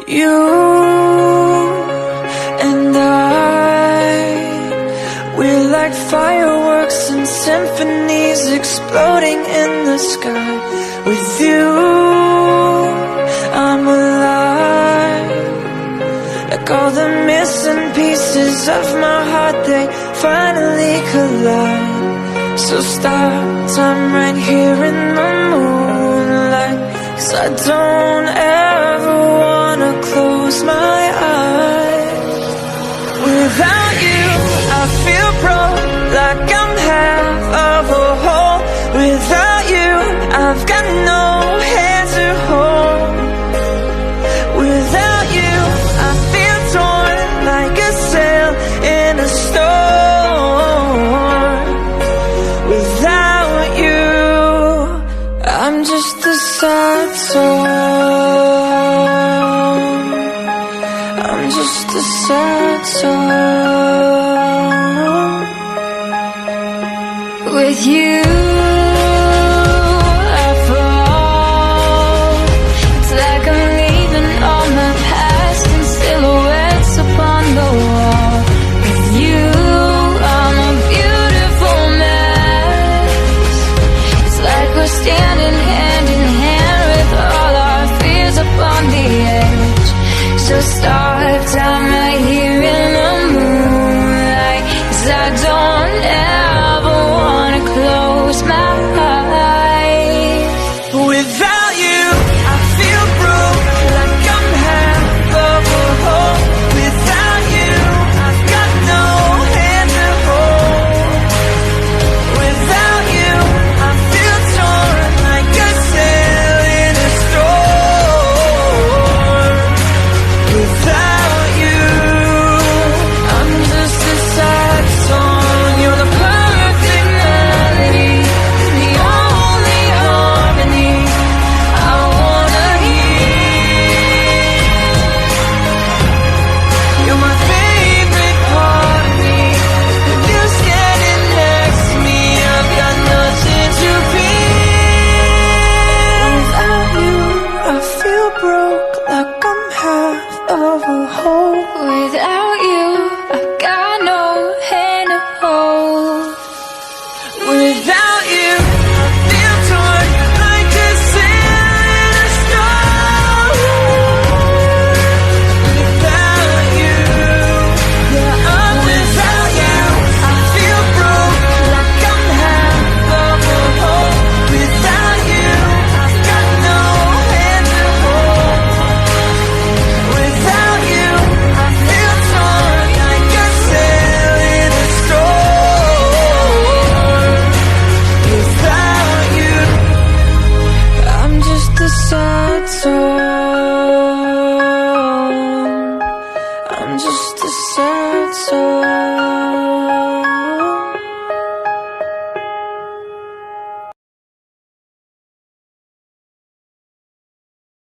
You and we're like fireworks and symphonies exploding in the sky. With you, I'm alive. Like all the missing pieces of my heart, they finally collide. So stop time right here in the moonlight, 'cause I don't ever wanna close my eyes. Without you, I feel broke, like I'm half of a whole. Without you, I've got no hand to hold. Without you, I feel torn like a sail in a storm. Without you, I'm just a sad song. I'm just a sad song. With you